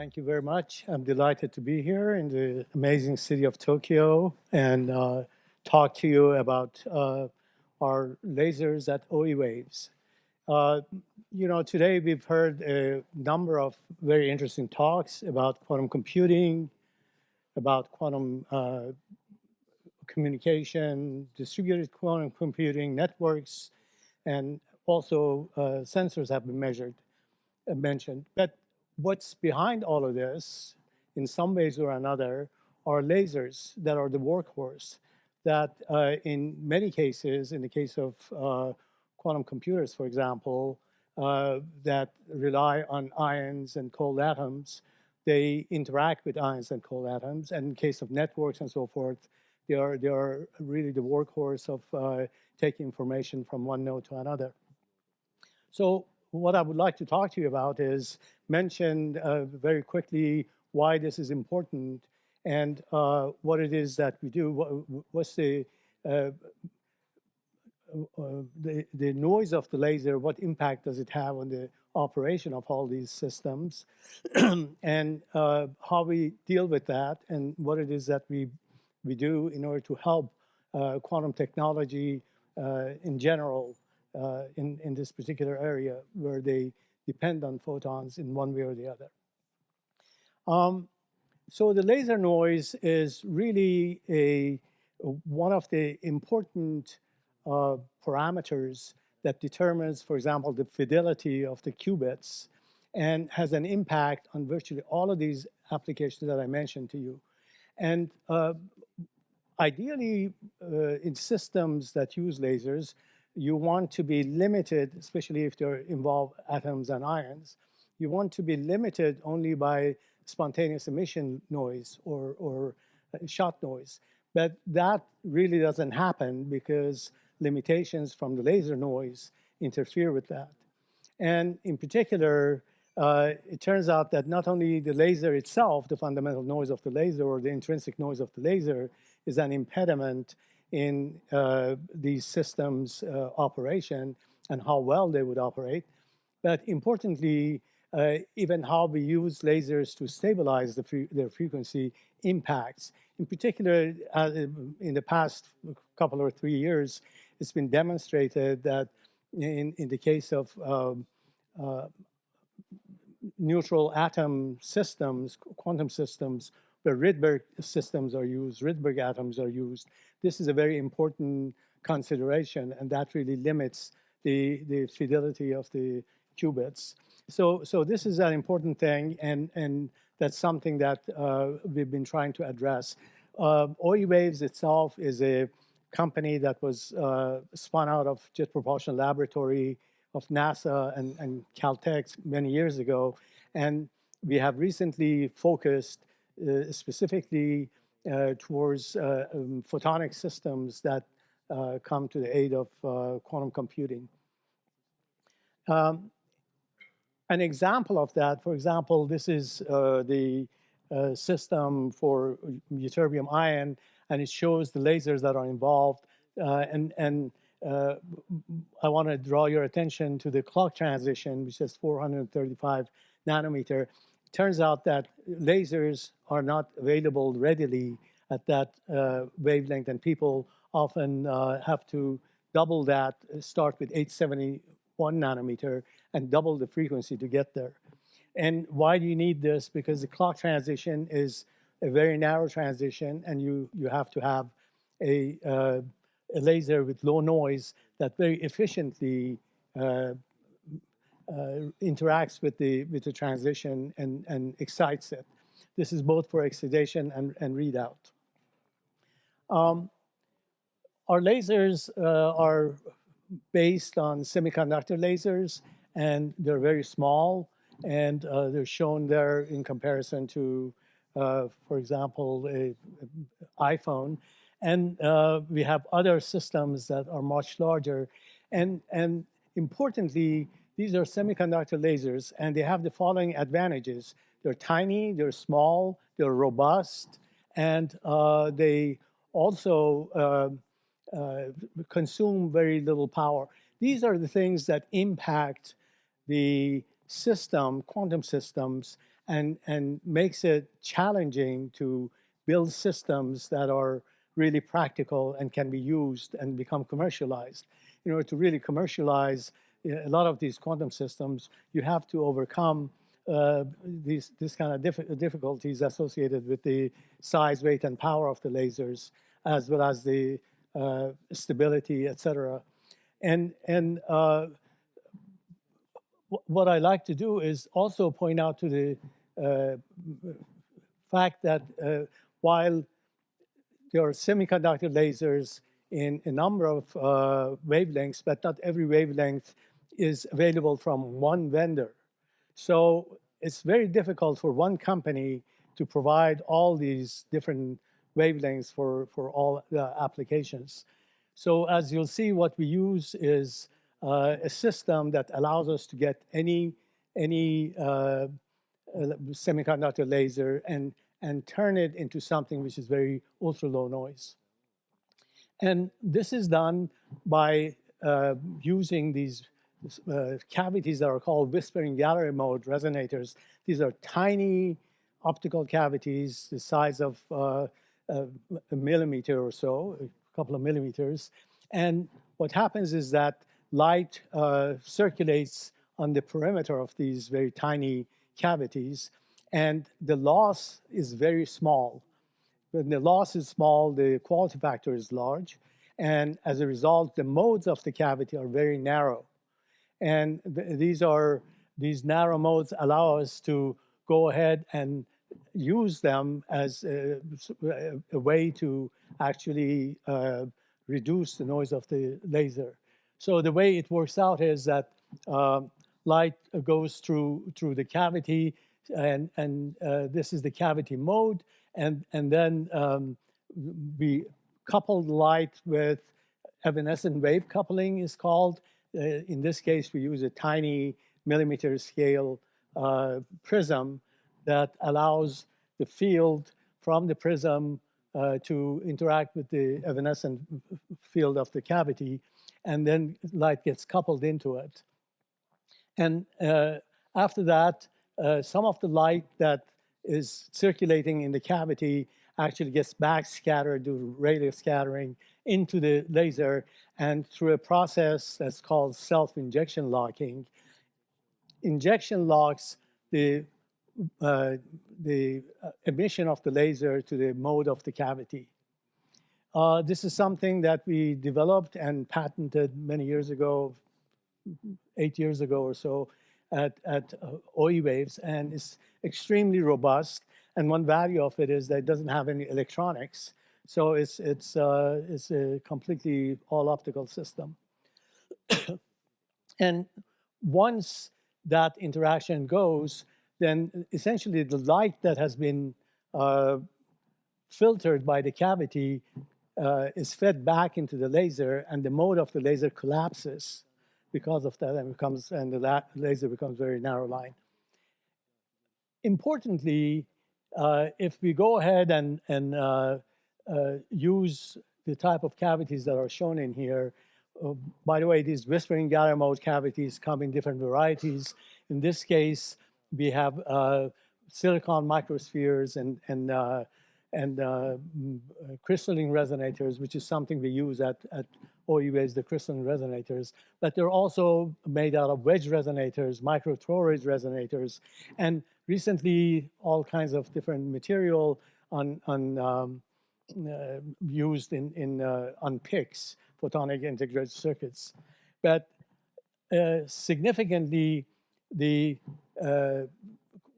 Thank you very much. I'm delighted to be here in the amazing city of Tokyo and talk to you about our lasers at OE Waves. Uh, today we've heard a number of very interesting talks about quantum computing, about quantum communication, distributed quantum computing networks, and also sensors have been mentioned. But what's behind all of this, in some ways or another, are lasers that are the workhorse that in many cases, in the case of quantum computers, for example, that rely on ions and cold atoms, they interact with ions and cold atoms. And in case of networks and so forth, they are really the workhorse of taking information from one node to another. So what I would like to talk to you about is mention very quickly why this is important and what it is that we do. What's uh, the noise of the laser? What impact does it have on the operation of all these systems? And how we deal with that, and what it is that we do in order to help quantum technology in general in this particular area where they depend on photons in one way or the other. So the laser noise is really one of the important parameters that determines, for example, the fidelity of the qubits and has an impact on virtually all of these applications that I mentioned to you. And ideally, in systems that use lasers, you want to be limited, especially if they involve atoms and ions, you want to be limited only by spontaneous emission noise or shot noise. But that really doesn't happen because limitations from the laser noise interfere with that. And in particular, it turns out that not only the laser itself, the fundamental noise of the laser or the intrinsic noise of the laser is an impediment in these systems' operation and how well they would operate, but importantly, even how we use lasers to stabilize their frequency impacts. In particular, in the past couple or 3 years, it's been demonstrated that in the case of neutral atom systems, quantum systems, where Rydberg systems are used, Rydberg atoms are used, this is a very important consideration, and that really limits the fidelity of the qubits. So this is an important thing, and that's something that we've been trying to address. OE Waves itself is a company that was spun out of Jet Propulsion Laboratory of NASA and Caltech many years ago. And we have recently focused specifically towards photonic systems that come to the aid of quantum computing. An example of that, for example, this is the system for ytterbium ion, and it shows the lasers that are involved. I want to draw your attention to the clock transition, which is 435 nanometer. It turns out that lasers are not available readily at that wavelength, and people often have to double that, start with 871 nanometer, and double the frequency to get there. And why do you need this? Because the clock transition is a very narrow transition, and you have to have a laser with low noise that very efficiently interacts with the transition and excites it. This is both for excitation and readout. Our lasers are based on semiconductor lasers, and they're very small, and they're shown there in comparison to, for example, an iPhone. And we have other systems that are much larger. And importantly, these are semiconductor lasers, and they have the following advantages. They're tiny, they're small, they're robust, and they also consume very little power. These are the things that impact the system, quantum systems, and makes it challenging to build systems that are really practical and can be used and become commercialized. In order to really commercialize a lot of these quantum systems, you have to overcome these kind of difficulties associated with the size, weight, and power of the lasers, as well as the stability, etc. And what I like to do is also point out to the fact that while there are semiconductor lasers in a number of wavelengths, but not every wavelength is available from one vendor. So it's very difficult for one company to provide all these different wavelengths for all the applications. So as you'll see, what we use is a system that allows us to get any semiconductor laser and turn it into something which is very ultra low noise. And this is done by using these cavities that are called whispering gallery mode resonators. These are tiny optical cavities the size of a millimeter or so, a couple of millimeters. And what happens is that light circulates on the perimeter of these very tiny cavities, and the loss is very small. When the loss is small, the quality factor is large, and as a result, the modes of the cavity are very narrow. And these narrow modes allow us to go ahead and use them as a way to actually reduce the noise of the laser. So the way it works out is that light goes through the cavity, and this is the cavity mode, and then we couple light with evanescent wave coupling is called. In this case, we use a tiny millimeter scale prism that allows the field from the prism to interact with the evanescent field of the cavity, and then light gets coupled into it. And after that, some of the light that is circulating in the cavity actually gets back scattered due to radio scattering into the laser, and through a process that's called self-injection locking, injection locks the emission of the laser to the mode of the cavity. This is something that we developed and patented many years ago, 8 years ago or so, at OE Waves, and it's extremely robust. And one value of it is that it doesn't have any electronics, so it's a completely all optical system. And once that interaction goes, then essentially the light that has been filtered by the cavity is fed back into the laser, and the mode of the laser collapses because of that, and the laser becomes very narrow line. Importantly, if we go ahead and use the type of cavities that are shown in here, by the way, these whispering gallery mode cavities come in different varieties. In this case, we have silicon microspheres and crystalline resonators, which is something we use at OUAs, the crystalline resonators. But they're also made out of wedge resonators, microtoroid resonators, and recently all kinds of different material used on PICs, photonic integrated circuits. But significantly, the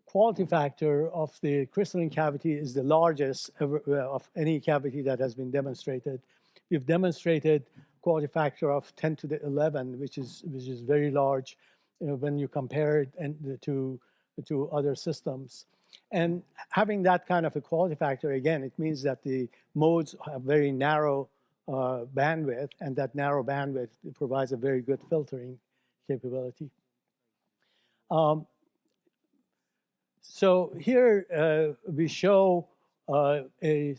quality factor of the crystalline cavity is the largest of any cavity that has been demonstrated. We've demonstrated quality factor of 10 to the 11, which is very large when you compare it to other systems. And having that kind of a quality factor, again, it means that the modes have very narrow bandwidth, and that narrow bandwidth provides a very good filtering capability. So here we show a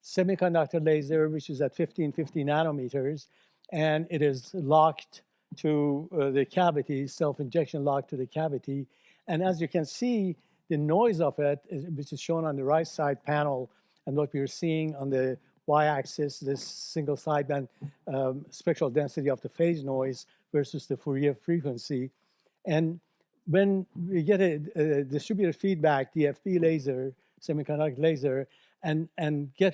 semiconductor laser, which is at 1550 nanometers, and it is locked to the cavity, self-injection locked to the cavity. And as you can see, the noise of it, which is shown on the right side panel, and what we're seeing on the y-axis, this single sideband spectral density of the phase noise versus the Fourier frequency. And when we get a distributed feedback DFB laser, semiconductor laser, and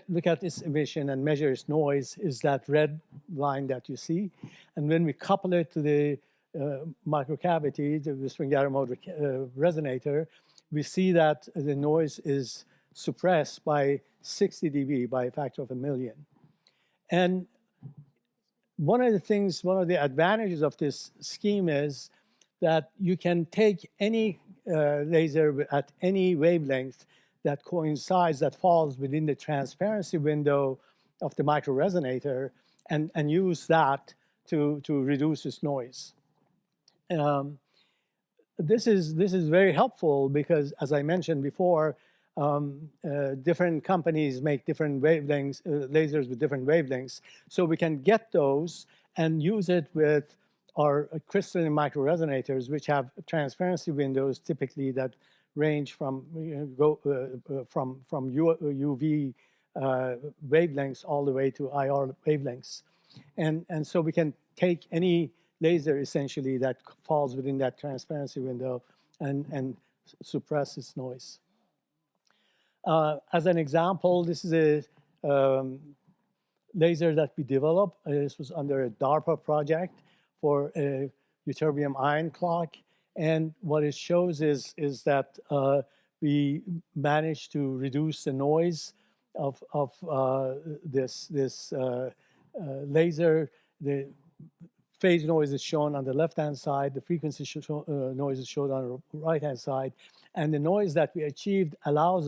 look at its emission and measure its noise, is that red line that you see. And when we couple it to the microcavity, the Spring-Garrett mode resonator, we see that the noise is suppressed by 60 dB, by a factor of 1,000,000. And one of the advantages of this scheme is that you can take any laser at any wavelength that coincides, that falls within the transparency window of the microresonator, and use that to reduce its noise. This is very helpful because, as I mentioned before, different companies make different wavelengths, lasers with different wavelengths. So we can get those and use it with our crystalline microresonators, which have transparency windows typically that range from UV wavelengths all the way to IR wavelengths, and so we can take any laser essentially that falls within that transparency window and suppress its noise. As an example, this is a laser that we developed. This was under a DARPA project for a ytterbium ion clock. And what it shows is that we managed to reduce the noise of this laser. The phase noise is shown on the left-hand side. The frequency noise is shown on the right-hand side. And the noise that we achieved allows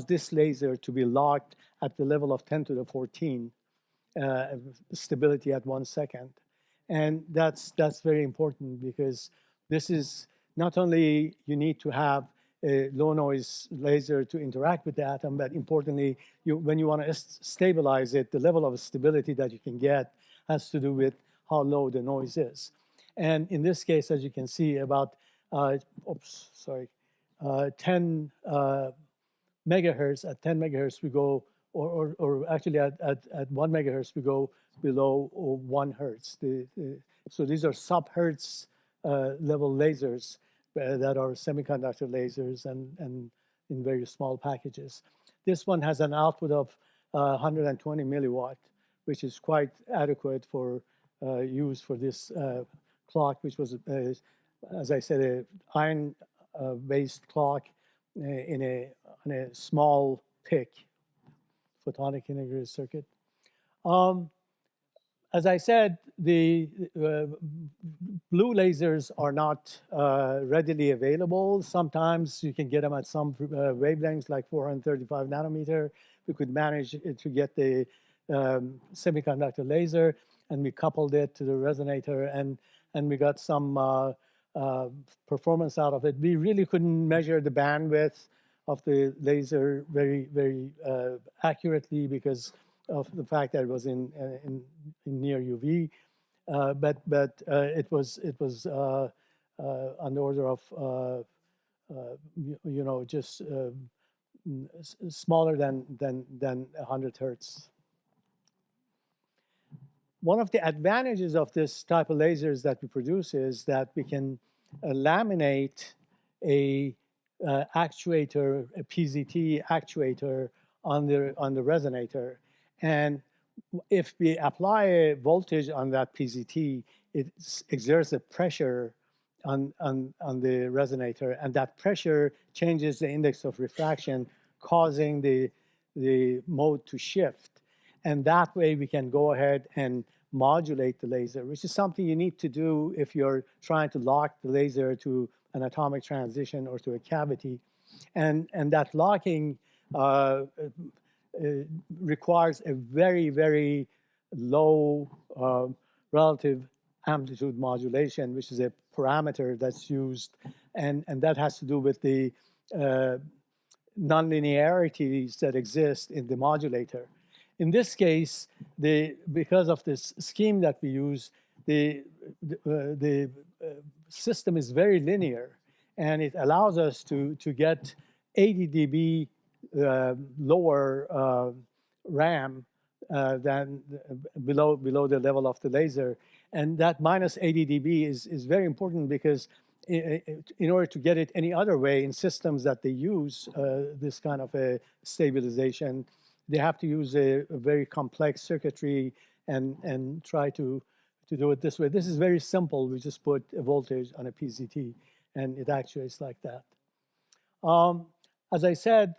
this laser to be locked at the level of 10 to the 14 stability at 1 second. And that's very important because this is not only you need to have a low noise laser to interact with the atom, but importantly, when you want to stabilize it, the level of stability that you can get has to do with how low the noise is. And in this case, as you can see, about 10 megahertz. At 10 megahertz, we go, or actually at 1 megahertz, we go below 1 hertz. So these are sub-hertz level lasers that are semiconductor lasers and in very small packages. This one has an output of 120 milliwatt, which is quite adequate for use for this clock, which was, as I said, an iron-based clock on a small PIC, photonic integrated circuit. As I said, the blue lasers are not readily available. Sometimes you can get them at some wavelengths, like 435 nanometer. We could manage to get the semiconductor laser, and we coupled it to the resonator, and we got some performance out of it. We really couldn't measure the bandwidth of the laser very accurately because of the fact that it was in near UV, but it was on the order of just smaller than 100 hertz. One of the advantages of this type of lasers that we produce is that we can laminate a actuator, a PZT actuator on the resonator. And if we apply a voltage on that PZT, it exerts a pressure on the resonator, and that pressure changes the index of refraction, causing the mode to shift. And that way we can go ahead and modulate the laser, which is something you need to do if you're trying to lock the laser to an atomic transition or to a cavity. And that locking requires a very low relative amplitude modulation, which is a parameter that's used, and that has to do with the nonlinearities that exist in the modulator. In this case, because of this scheme that we use, the system is very linear, and it allows us to get 80 dB lower RAM than below the level of the laser. And that minus 80 dB is very important because in order to get it any other way in systems that they use this kind of a stabilization, they have to use a very complex circuitry and try to do it this way. This is very simple. We just put a voltage on a PZT, and it actuates like that. As I said,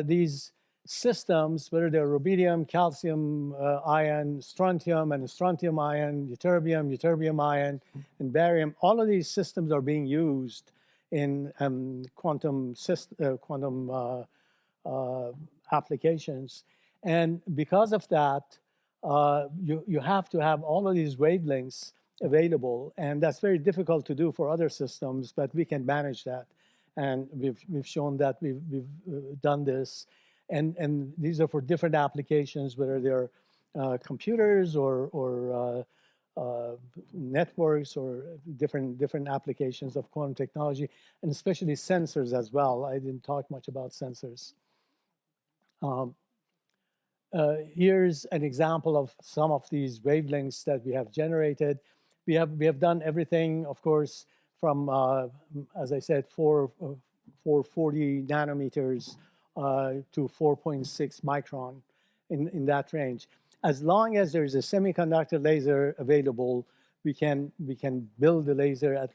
these systems, whether they're rubidium, calcium ion, strontium and strontium ion, ytterbium ion, and barium, all of these systems are being used in quantum applications. And because of that, you have to have all of these wavelengths available, and that's very difficult to do for other systems, but we can manage that. And we've shown that we've done this. And these are for different applications, whether they're computers or networks or different applications of quantum technology, and especially sensors as well. I didn't talk much about sensors. Here's an example of some of these wavelengths that we have generated. We have done everything, of course, from, as I said, 440 nanometers to 4.6 micron in that range. As long as there's a semiconductor laser available, we can build the laser at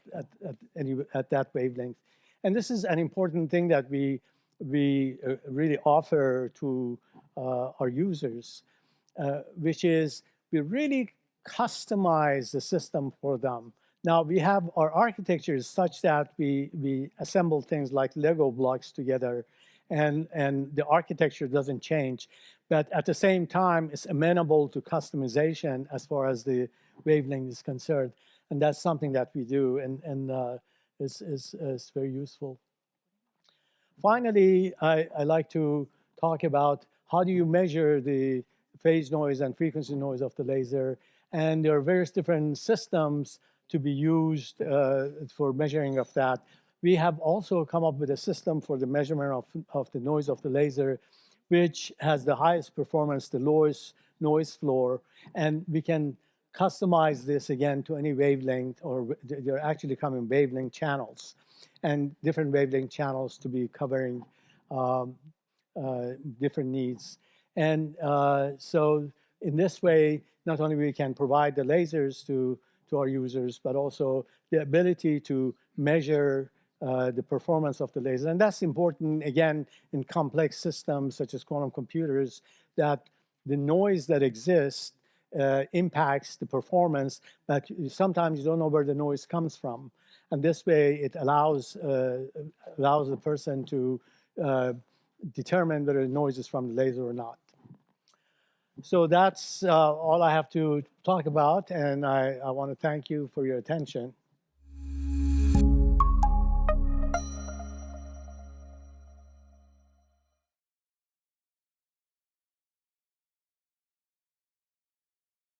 that wavelength. And this is an important thing that we really offer to our users, which is we really customize the system for them. Now, we have our architecture is such that we assemble things like Lego blocks together, and the architecture doesn't change. But at the same time, it's amenable to customization as far as the wavelength is concerned. And that's something that we do, and is very useful. Finally, I like to talk about how do you measure the phase noise and frequency noise of the laser. And there are various different systems to be used for measuring of that. We have also come up with a system for the measurement of the noise of the laser, which has the highest performance, the lowest noise floor. And we can customize this again to any wavelength, or they're actually coming wavelength channels, and different wavelength channels to be covering different needs. And so in this way, not only we can provide the lasers to our users, but also the ability to measure the performance of the laser. And that's important, again, in complex systems such as quantum computers, that the noise that exists impacts the performance, but sometimes you don't know where the noise comes from. And this way, it allows the person to determine whether the noise is from the laser or not. So that's all I have to talk about, and I want to thank you for your attention.